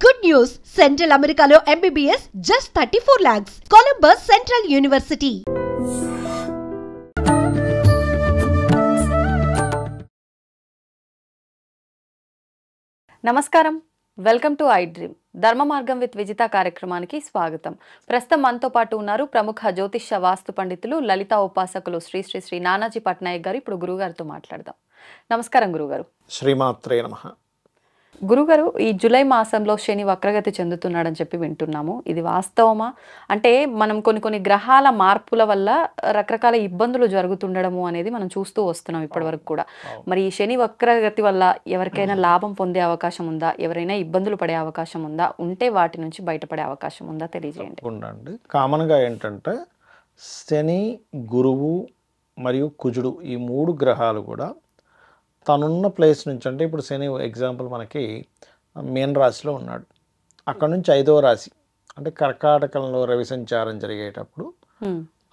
Good news! Central Americano MBBS just 34 lakhs. Columbus Central University. నమస్కారం, welcome to I dream. ధర్మ మార్గం with Vijitha కార్యక్రమానికి స్వాగతం. ప్రస్తుతం మనతో పాటు ఉన్నారు ప్రముఖ జ్యోతిష్య వాస్తు పండితులు, లలిత ఉపాసకులు శ్రీ శ్రీ శ్రీ నానాజీ పట్నాయక్ గారు. ఇప్పుడు గురుగారితో మాట్లాడదాం. నమస్కారం గురుగారు. శ్రీమాత్రే నమః. గురుగారు, ఈ జూలై మాసంలో శని వక్రగతి చెందుతున్నాడని చెప్పి వింటున్నాము. ఇది వాస్తవమా? అంటే మనం కొన్ని గ్రహాల మార్పుల వల్ల రకరకాల ఇబ్బందులు జరుగుతుండడము అనేది మనం చూస్తూ వస్తున్నాం ఇప్పటి వరకు కూడా. మరి ఈ శని వక్రగతి వల్ల ఎవరికైనా లాభం పొందే అవకాశం ఉందా? ఎవరైనా ఇబ్బందులు పడే అవకాశం ఉందా? ఉంటే వాటి నుంచి బయటపడే అవకాశం ఉందా? తెలియజేయండి. ఉండండి. కామన్గా ఏంటంటే శని, గురువు మరియు కుజుడు ఈ మూడు గ్రహాలు కూడా తనున్న ప్లేస్ నుంచి, అంటే ఇప్పుడు శని ఎగ్జాంపుల్ మనకి మీన రాశిలో ఉన్నాడు, అక్కడ నుంచి 5వ రాశి అంటే కర్కాటకంలో రవి సంచారం జరిగేటప్పుడు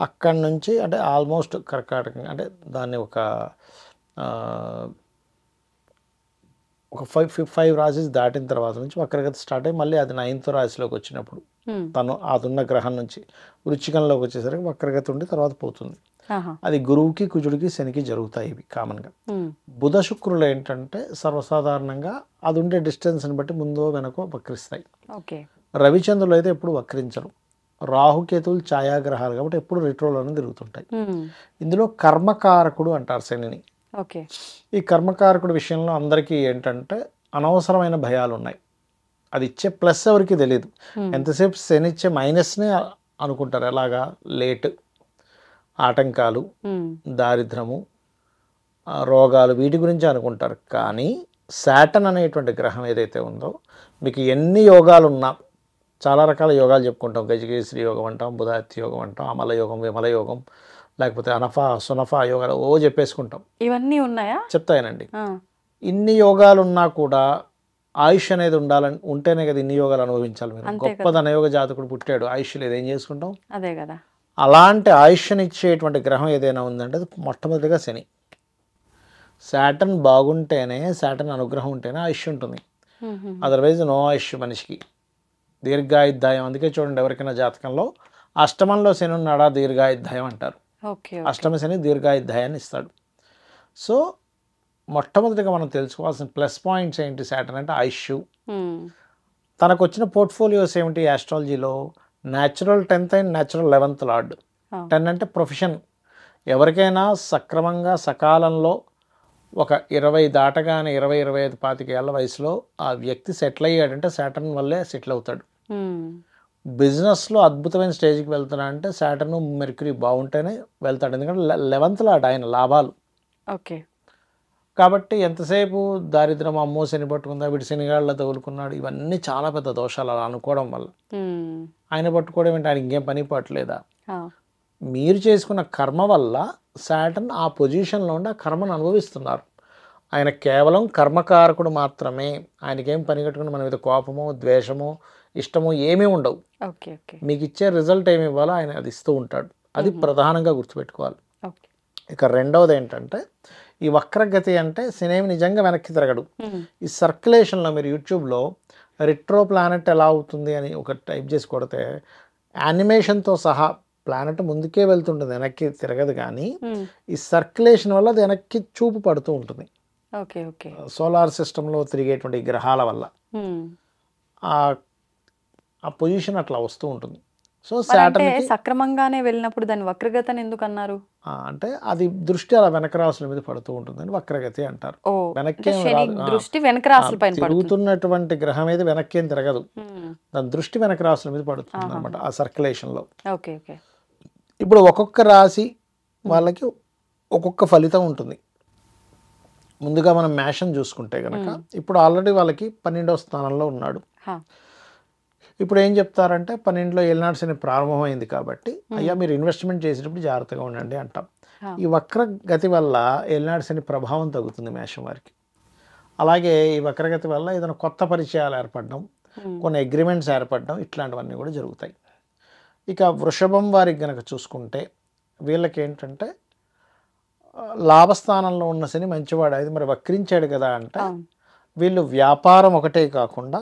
అక్కడి నుంచి అంటే ఆల్మోస్ట్ కర్కాటకం అంటే దాన్ని ఒక 5 రాశిస్ దాటిన తర్వాత నుంచి వక్రగతి స్టార్ట్ అయ్యి మళ్ళీ అది 9వ రాశిలోకి వచ్చినప్పుడు తను అదున్న గ్రహం నుంచి వృశ్చికంలోకి వచ్చేసరికి వక్రగతి ఉండి తర్వాత పోతుంది. అది గురువుకి, కుజుడికి, శనికి జరుగుతాయి ఇవి కామన్గా. బుధ శుక్రులు ఏంటంటే సర్వసాధారణంగా అది ఉండే డిస్టెన్స్ని బట్టి ముందో వెనకో వక్రిస్తాయి. రవిచంద్రులు అయితే ఎప్పుడు వక్రించరు. రాహుకేతువులు ఛాయాగ్రహాలు కాబట్టి ఎప్పుడు రిట్రోలోనే తిరుగుతుంటాయి. ఇందులో కర్మకారకుడు అంటారు శనిని. ఈ కర్మకారకుడు విషయంలో అందరికీ ఏంటంటే అనవసరమైన భయాలు ఉన్నాయి. అది ఇచ్చే ప్లస్ ఎవరికి తెలియదు. ఎంతసేపు శని ఇచ్చే మైనస్నే అనుకుంటారు. ఎలాగా? లేట్, ఆటంకాలు, దారిద్రము, రోగాలు, వీటి గురించి అనుకుంటారు. కానీ శాటర్న్ అనేటువంటి గ్రహం ఏదైతే ఉందో మీకు ఎన్ని యోగాలు ఉన్నా, చాలా రకాల యోగాలు చెప్పుకుంటాం. గజకేశ్వరి యోగం అంటాం, బుధాత్య యోగం అంటాం, అమల యోగం, విమల యోగం, లేకపోతే అనఫా, సునఫా యోగాలు చెప్పేసుకుంటాం. ఇవన్నీ ఉన్నాయా? చెప్తాయనండి. ఇన్ని యోగాలు ఉన్నా కూడా ఆయుష్ అనేది ఉంటేనే కదా ఇన్ని యోగాలు అనుభవించాలి. మీరు గొప్ప ధనయోగ జాతకుడు పుట్టాడు, ఆయుష్ లేదు, ఏం చేసుకుంటాం? అదే కదా. అలాంటి ఆయుష్ని ఇచ్చేటువంటి గ్రహం ఏదైనా ఉందంటే అది మొట్టమొదటిగా శని. శాటర్న్ బాగుంటేనే, శాటర్న్ అనుగ్రహం ఉంటేనే ఆయుష్ ఉంటుంది. అదర్వైజ్ నో ఆయుష్ మనిషికి. దీర్ఘాయుద్ధాయం. అందుకే చూడండి, ఎవరికైనా జాతకంలో అష్టమంలో శని ఉన్నాడా దీర్ఘాయుద్ధాయం అంటారు. అష్టమ శని దీర్ఘాయుద్ధాయాన్ని ఇస్తాడు. సో మొట్టమొదటిగా మనం తెలుసుకోవాల్సిన ప్లస్ పాయింట్స్ ఏంటి శాటర్న్ అంటే? ఆయుష్. తనకు వచ్చిన పోర్ట్ఫోలియోస్ ఏమిటి ఆస్ట్రాలజీలో? Natural 10th and natural 11th lord. 10 అంటే ప్రొఫెషన్. ఎవరికైనా సక్రమంగా సకాలంలో ఒక 20 దాటగానే 20-25 25 ఏళ్ళ వయసులో ఆ వ్యక్తి సెటిల్ అయ్యాడంటే శాటర్న్ వల్లే సెటిల్ అవుతాడు. బిజినెస్లో అద్భుతమైన స్టేజ్కి వెళ్తున్నా అంటే శాటర్న్, మెర్క్యూరీ బాగుంటేనే వెళ్తాడు. ఎందుకంటే 11th లార్డ్ ఆయన, లాభాలు. కాబట్టి ఎంతసేపు దారిద్రం, అమ్మో శని పట్టుకుందా, వీటి శనిగాళ్ళ తగులుకున్నాడు, ఇవన్నీ చాలా పెద్ద దోషాలు అలా అనుకోవడం వల్ల. ఆయన పట్టుకోవడం ఏంటి? ఆయన ఇంకేం పని పట్టలేదా? మీరు చేసుకున్న కర్మ వల్ల శాటర్న్ ఆ పొజిషన్లో ఉండి ఆ కర్మను అనుభవిస్తున్నారు. ఆయన కేవలం కర్మకారకుడు మాత్రమే. ఆయనకేం పని కట్టుకుని మన మీద కోపమో, ద్వేషమో, ఇష్టమో ఏమీ ఉండవు. మీకు ఇచ్చే రిజల్ట్ ఏమి ఇవ్వాలో ఆయన అది ఇస్తూ ఉంటాడు. అది ప్రధానంగా గుర్తుపెట్టుకోవాలి. ఇక రెండవది ఏంటంటే, ఈ వక్రగతి అంటే శనేమి నిజంగా వెనక్కి తిరగడు. ఈ సర్క్యులేషన్లో మీరు యూట్యూబ్లో రిట్రో ప్లానెట్ ఎలా అవుతుంది అని ఒక టైప్ చేసి కొడితే యానిమేషన్తో సహా ప్లానెట్ ముందుకే వెళ్తుంటుంది, వెనక్కి తిరగదు. కానీ ఈ సర్క్యులేషన్ వల్ల అది వెనక్కి చూపు పడుతూ ఉంటుంది. సోలార్ సిస్టంలో తిరిగేటువంటి గ్రహాల వల్ల ఆ పొజిషన్ అట్లా వస్తూ ఉంటుంది. సో శాటర్న్ సక్రమంగానే వెళ్ళినప్పుడు దాన్ని వక్రగతి అని ఎందుకు అన్నారు? అంటే అది దృష్టి అలా వెనక రాసుల మీద పడుతూ ఉంటుందని వక్రగతి అంటారు. తిరుగుతున్నటువంటి గ్రహం ఏది వెనక్కేం తిరగదు, దాని దృష్టి వెనక రాసుల మీద పడుతుంది అనమాట ఆ సర్క్యులేషన్ లో. ఇప్పుడు ఒక్కొక్క రాశి వాళ్ళకి ఒక్కొక్క ఫలితం ఉంటుంది. ముందుగా మనం మేషం చూసుకుంటే కనుక ఇప్పుడు ఆల్రెడీ వాళ్ళకి 12వ స్థానంలో ఉన్నాడు. ఇప్పుడు ఏం చెప్తారంటే 12లో ఏలినాటి శని ప్రారంభమైంది కాబట్టి అయ్యా మీరు ఇన్వెస్ట్మెంట్ చేసేటప్పుడు జాగ్రత్తగా ఉండండి అంటాం. ఈ వక్రగతి వల్ల ఏలినాటి శని ప్రభావం తగ్గుతుంది మేషం వారికి. అలాగే ఈ వక్రగతి వల్ల ఏదైనా కొత్త పరిచయాలు ఏర్పడడం, కొన్ని అగ్రిమెంట్స్ ఏర్పడడం, ఇట్లాంటివన్నీ కూడా జరుగుతాయి. ఇక వృషభం వారికి కనుక చూసుకుంటే వీళ్ళకి ఏంటంటే లాభస్థానంలో ఉన్న శని మంచివాడు, అది మరి వక్రించాడు కదా అంటే వీళ్ళు వ్యాపారం ఒకటే కాకుండా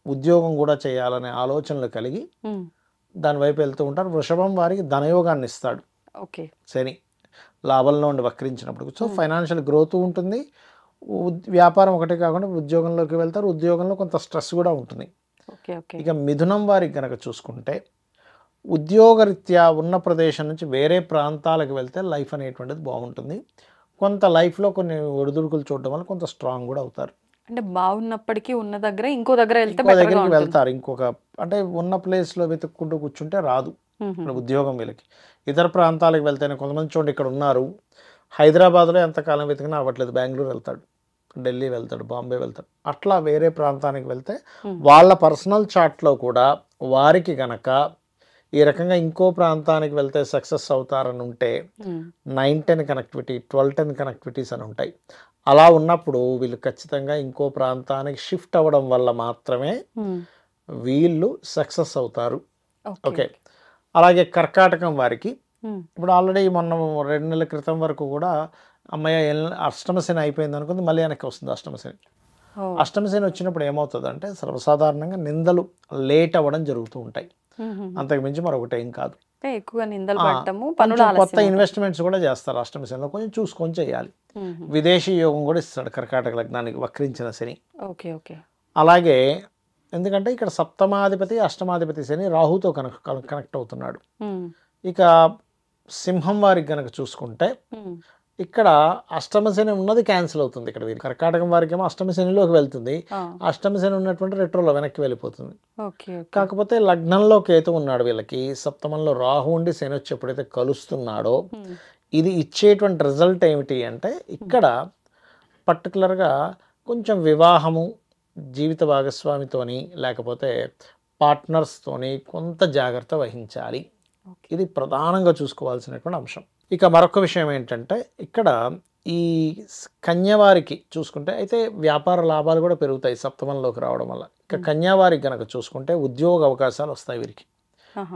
ఉద్యోగం కూడా చేయాలనే ఆలోచనలు కలిగి దాని వైపు వెళ్తూ ఉంటారు. వృషభం వారికి ధనయోగాన్ని ఇస్తాడు ఓకే. శని లాభంలో ఉండి వక్రించినప్పుడు. సో ఫైనాన్షియల్ గ్రోత్ ఉంటుంది. వ్యాపారం ఒకటే కాకుండా ఉద్యోగంలోకి వెళ్తారు. ఉద్యోగంలో కొంత స్ట్రెస్ కూడా ఉంటుంది. ఓకే. ఓకే. ఇక మిథునం వారికి కనుక చూసుకుంటే ఉద్యోగరీత్యా ఉన్న ప్రదేశం నుంచి వేరే ప్రాంతాలకు వెళ్తే లైఫ్ అనేటువంటిది బాగుంటుంది. కొంత లైఫ్లో కొన్ని ఒడిదుడుకులు చూడడం వల్ల కొంత స్ట్రాంగ్ కూడా అవుతారు. అంటే బాగున్నప్పటికీ ఉన్న దగ్గర ఇంకో దగ్గర వెళ్తే ఇంకో దగ్గరికి వెళ్తారు. ఇంకొక అంటే ఉన్న ప్లేస్లో వెతుక్కుంటూ కూర్చుంటే రాదు ఇప్పుడు ఉద్యోగం వీళ్ళకి. ఇతర ప్రాంతాలకు వెళ్తేనే కొంతమంది చూడండి ఇక్కడ ఉన్నారు, హైదరాబాద్లో ఎంతకాలం వెతికినా అవ్వట్లేదు, బెంగళూరు వెళ్తాడు, ఢిల్లీ వెళ్తాడు, బాంబే వెళ్తాడు. అట్లా వేరే ప్రాంతానికి వెళ్తే వాళ్ళ పర్సనల్ చార్ట్లో కూడా వారికి గనక ఈ రకంగా ఇంకో ప్రాంతానికి వెళ్తే సక్సెస్ అవుతారని ఉంటే 9-10 కనెక్టివిటీ 12-10 కనెక్టివిటీస్ అని ఉంటాయి. అలా ఉన్నప్పుడు వీళ్ళు ఖచ్చితంగా ఇంకో ప్రాంతానికి షిఫ్ట్ అవ్వడం వల్ల మాత్రమే వీళ్ళు సక్సెస్ అవుతారు. ఓకే. అలాగే కర్కాటకం వారికి ఇప్పుడు ఆల్రెడీ మొన్న 2 నెలల క్రితం వరకు కూడా అమ్మయ్య అష్టమశని అయిపోయింది అనుకుంది, మళ్ళీ వెనక్కి వస్తుంది అష్టమశని. అష్టమశని వచ్చినప్పుడు ఏమవుతుందంటే సర్వసాధారణంగా నిందలు లేట్ అవ్వడం జరుగుతూ ఉంటాయి. అంతకు మించి మరొకటి ఏం కాదు. ఎక్కువ నిందలు కొత్త ఇన్వెస్ట్మెంట్స్ కూడా చేస్తారు అష్టమశనిలో, కొంచెం చూసుకొని చేయాలి. విదేశీ యోగం కూడా ఇస్తాడు కర్కాటక లగ్నానికి వక్రించిన శని. ఓకే. ఓకే. అలాగే ఎందుకంటే ఇక్కడ సప్తమాధిపతి అష్టమాధిపతి శని రాహుతో కనెక్ట్ అవుతున్నాడు. ఇక సింహం వారికి కనుక చూసుకుంటే ఇక్కడ అష్టమశని ఉన్నది క్యాన్సిల్ అవుతుంది. ఇక్కడ వీరి కర్కాటకం వారికి ఏమో అష్టమశనిలోకి వెళ్తుంది, అష్టమశని ఉన్నటువంటి రెట్రోలో వెనక్కి వెళ్ళిపోతుంది. కాకపోతే లగ్నంలో కేతు ఉన్నాడు వీళ్ళకి, సప్తమంలో రాహు ఉండి శని వచ్చి ఎప్పుడైతే కలుస్తున్నాడో ఇది ఇచ్చేటువంటి రిజల్ట్ ఏమిటి అంటే ఇక్కడ పర్టికులర్గా కొంచెం వివాహము, జీవిత భాగస్వామితోని లేకపోతే పార్ట్నర్స్తోని కొంత జాగ్రత్త వహించాలి. ఇది ప్రధానంగా చూసుకోవాల్సినటువంటి అంశం. ఇక మరొక విషయం ఏంటంటే ఇక్కడ ఈ కన్యవారికి చూసుకుంటే అయితే వ్యాపార లాభాలు కూడా పెరుగుతాయి సప్తమంలోకి రావడం వల్ల. ఇక కన్యావారికి కనుక చూసుకుంటే ఉద్యోగ అవకాశాలు వస్తాయి వీరికి.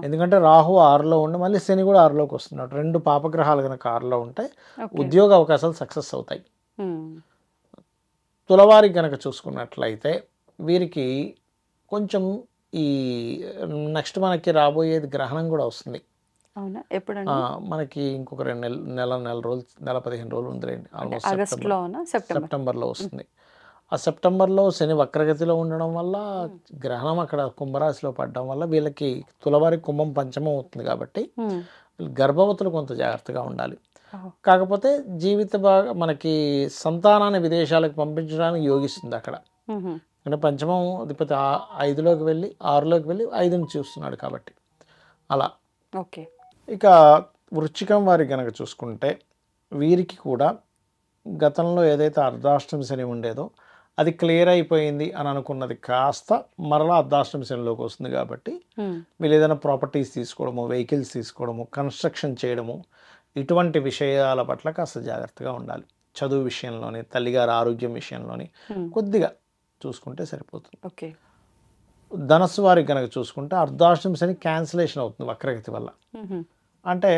ఎందుకంటే రాహు 6లో ఉండి మళ్ళీ శని కూడా 6లోకి వస్తున్నాడు. 2 పాపగ్రహాలు కనుక 6లో ఉంటే ఉద్యోగ అవకాశాలు సక్సెస్ అవుతాయి. తులవారికి కనుక చూసుకున్నట్లయితే వీరికి కొంచెం ఈ నెక్స్ట్ మనకి రాబోయేది గ్రహణం కూడా వస్తుంది. మనకి ఇంకొక 2 నెల రోజులు, నెల 15 రోజులు ఉందిలేండి. ఆల్మోస్ట్ సెప్టెంబర్లో వస్తుంది. ఆ సెప్టెంబర్లో శని వక్రగతిలో ఉండడం వల్ల గ్రహణం అక్కడ కుంభరాశిలో పడడం వల్ల వీళ్ళకి తులవారి కుంభం పంచమం అవుతుంది కాబట్టి గర్భవతులు కొంత జాగ్రత్తగా ఉండాలి. కాకపోతే మనకి సంతానాన్ని విదేశాలకు పంపించడానికి యోగిస్తుంది అక్కడ. అంటే పంచమం అధిపతి 5లోకి వెళ్ళి 6లోకి వెళ్ళి 5ని చూస్తున్నాడు కాబట్టి అలా. ఓకే. ఇక వృశ్చికం వారికి కనుక చూసుకుంటే వీరికి కూడా గతంలో ఏదైతే అర్ధాష్టమి శని ఉండేదో అది క్లియర్ అయిపోయింది అని అనుకున్నది కాస్త మరలా అర్ధాష్టమి శనిలోకి వస్తుంది కాబట్టి వీళ్ళు ఏదైనా ప్రాపర్టీస్ తీసుకోవడము, వెహికల్స్ తీసుకోవడము, కన్స్ట్రక్షన్ చేయడము, ఇటువంటి విషయాల పట్ల కాస్త జాగ్రత్తగా ఉండాలి. చదువు విషయంలోని, తల్లిగారి ఆరోగ్యం విషయంలోని కొద్దిగా చూసుకుంటే సరిపోతుంది. ఓకే. ధనస్సు వారికి కనుక చూసుకుంటే అర్ధాష్టమి శని క్యాన్సిలేషన్ అవుతుంది వక్రగతి వల్ల. అంటే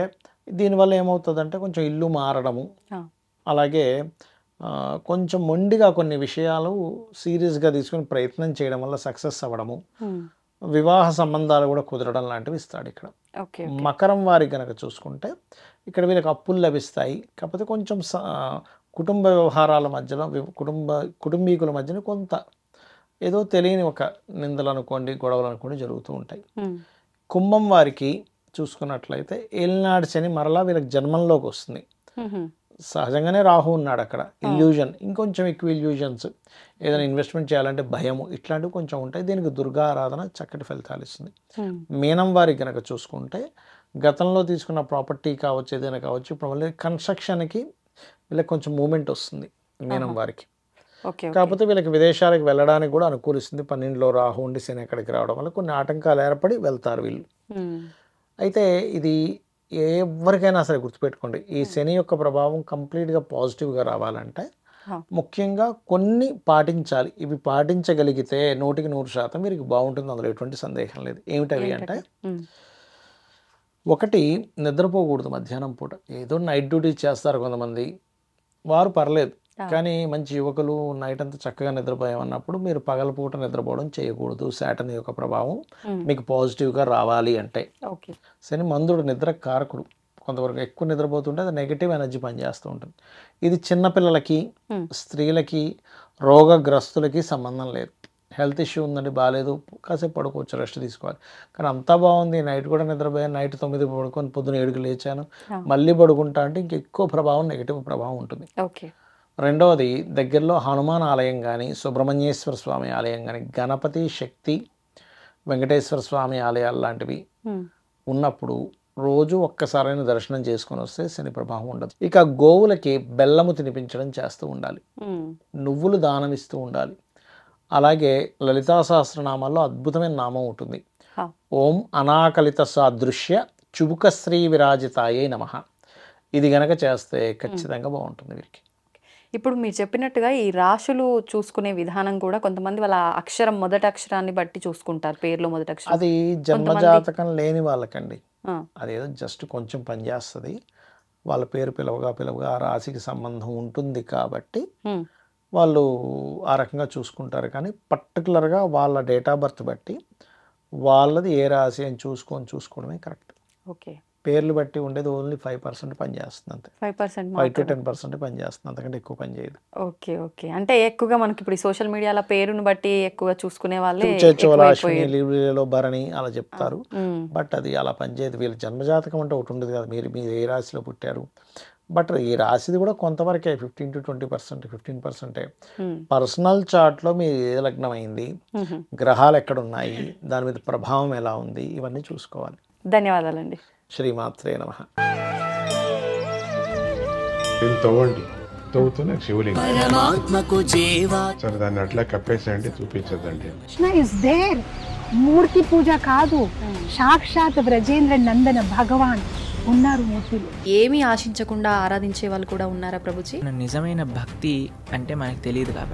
దీనివల్ల ఏమవుతుందంటే కొంచెం ఇల్లు మారడము, అలాగే కొంచెం మొండిగా కొన్ని విషయాలు సీరియస్గా తీసుకుని ప్రయత్నం చేయడం వల్ల సక్సెస్ అవ్వడము, వివాహ సంబంధాలు కూడా కుదరడం లాంటివి ఇస్తాడు ఇక్కడ. మకరం వారికి కనుక చూసుకుంటే ఇక్కడ వీళ్ళకి అప్పులు లభిస్తాయి. కాకపోతే కొంచెం కుటుంబ వ్యవహారాల మధ్యలో కుటుంబీకుల మధ్యన కొంత ఏదో తెలియని ఒక నిందలు అనుకోండి, గొడవలు అనుకోండి జరుగుతూ ఉంటాయి. కుంభం వారికి చూసుకున్నట్లయితే ఏలినాడు శని మరలా వీళ్ళకి జన్మంలోకి వస్తుంది. సహజంగానే రాహు ఉన్నాడు అక్కడ, ఇల్యూజన్, ఇంకొంచెం ఎక్కువ ఇల్యూజన్స్, ఏదైనా ఇన్వెస్ట్మెంట్ చేయాలంటే భయము, ఇట్లాంటివి కొంచెం ఉంటాయి. దీనికి దుర్గా ఆరాధన చక్కటి ఫలితాలు ఇస్తుంది. మీనం వారికి కనుక చూసుకుంటే గతంలో తీసుకున్న ప్రాపర్టీ కావచ్చు, ఏదైనా కావచ్చు, ఇప్పుడు మళ్ళీ కన్స్ట్రక్షన్కి వీళ్ళకి కొంచెం మూమెంట్ వస్తుంది మీనం వారికి. కాకపోతే వీళ్ళకి విదేశాలకు వెళ్ళడానికి కూడా అనుకూలిస్తుంది. 12లో రాహు ఉండి శని ఎక్కడికి రావడం వల్ల కొన్ని ఆటంకాలు ఏర్పడి వెళ్తారు వీళ్ళు. అయితే ఇది ఎవరికైనా సరే గుర్తుపెట్టుకోండి, ఈ శని యొక్క ప్రభావం కంప్లీట్గా పాజిటివ్గా రావాలంటే ముఖ్యంగా కొన్ని పాటించాలి. ఇవి పాటించగలిగితే 100% వీరికి బాగుంటుంది, అందులో ఎటువంటి సందేహం లేదు. ఏమిటవి అంటే, ఒకటి, నిద్రపోకూడదు మధ్యాహ్నం పూట. ఏదో నైట్ డ్యూటీ చేస్తారు కొంతమంది, వారు పర్లేదు, కానీ మంచి యువకులు నైట్ అంతా చక్కగా నిద్రపోయామన్నప్పుడు మీరు పగలపూట నిద్రపోవడం చేయకూడదు. శాటర్న్ యొక్క ప్రభావం మీకు పాజిటివ్గా రావాలి అంటే. శని మందుడు నిద్ర కారకుడు. కొంతవరకు ఎక్కువ నిద్రపోతుంటే అది నెగిటివ్ ఎనర్జీ పనిచేస్తూ ఉంటుంది. ఇది చిన్నపిల్లలకి, స్త్రీలకి, రోగగ్రస్తులకి సంబంధం లేదు. హెల్త్ ఇష్యూ ఉందండి, బాగాలేదు, కాసేపు పడుకోవచ్చు, రెస్ట్ తీసుకోవాలి. కానీ అంతా బాగుంది, నైట్ కూడా నిద్రపోయాను, నైట్ 9 పడుకొని పొద్దున 7కి లేచాను, మళ్ళీ పడుకుంటా అంటే ఇంకెక్కువ ప్రభావం, నెగిటివ్ ప్రభావం ఉంటుంది. రెండవది, దగ్గరలో హనుమాన్ ఆలయం కానీ, సుబ్రహ్మణ్యేశ్వర స్వామి ఆలయం కానీ, గణపతి, శక్తి, వెంకటేశ్వర స్వామి ఆలయాలు లాంటివి ఉన్నప్పుడు రోజు ఒక్కసారైన దర్శనం చేసుకొని వస్తే శని ప్రభావం ఉండదు. ఇక గోవులకి బెల్లము తినిపించడం చేస్తూ ఉండాలి, నువ్వులు దానం ఇస్తూ ఉండాలి. అలాగే లలితా సహస్రనామాల్లో అద్భుతమైన నామం ఉంటుంది, ఓం అనాకలిత సాదృశ్య చుబుకశ్రీ విరాజితాయే నమః. ఇది గనక చేస్తే ఖచ్చితంగా బాగుంటుంది వీరికి. ఇప్పుడు మీరు చెప్పినట్టుగా ఈ రాశులు చూసుకునే విధానం కూడా కొంతమంది వాళ్ళ అక్షరం, మొదటి అక్షరాన్ని బట్టి చూసుకుంటారు, పేర్లో మొదటి అక్షరం. అది జన్మజాతకం లేని వాళ్ళకండి, అదేదో జస్ట్ కొంచెం పనిచేస్తుంది. వాళ్ళ పేరు పిలవగా ఆ రాశికి సంబంధం ఉంటుంది కాబట్టి వాళ్ళు ఆ రకంగా చూసుకుంటారు. కానీ పర్టికులర్గా వాళ్ళ డేట్ ఆఫ్ బర్త్ బట్టి వాళ్ళది ఏ రాశి అని చూసుకోవడమే కరెక్ట్. ఓకే, పేర్లు బట్టి ఉండేది ఓన్లీ 5% పనిచేస్తుంది అంతే. 5 to 10% పనిచేస్తుంది, అంతకంటే ఎక్కువ పని చేయదు. ఓకే ఓకే, అంటే ఎక్కువగా మనకి ఇప్పుడు సోషల్ మీడియాలో పేరును బట్టి ఎక్కువగా చూసుకునే వాళ్ళే లీవ్లో భరణి అలా చెప్తారు. బట్ అది అలా పనిచేయదు. వీళ్ళ జన్మజాతకం అంటే ఒకటి ఉండదు కదా, మీరు ఏ రాశిలో పుట్టారు. బట్ ఈ రాశిది కూడా కొంతవరకే 15 to 20%, 15%. పర్సనల్ చార్ట్లో మీరు ఏ లగ్నం అయింది, గ్రహాలు ఎక్కడ ఉన్నాయి, దాని మీద ప్రభావం ఎలా ఉంది, ఇవన్నీ చూసుకోవాలి. ధన్యవాదాలండి. శ్రీమాత్రే నమః. తవ్వండి, తవ్వుతున్న శివలింగం సరే దాన్ని అట్లా కప్పేసేయండి, చూపించదండి. కృష్ణ ఇస్ దేర్, మూర్తి పూజ కాదు, సాక్షాత్ బ్రజేంద్ర నందన భగవాన్ ఉన్నారు మూర్తిలో. ఏమీ ఆశించకుండా ఆరాధించే వాళ్ళు కూడా ఉన్నారా ప్రభుజీ? నిజమైన భక్తి అంటే మనకు తెలియదు కాబట్టి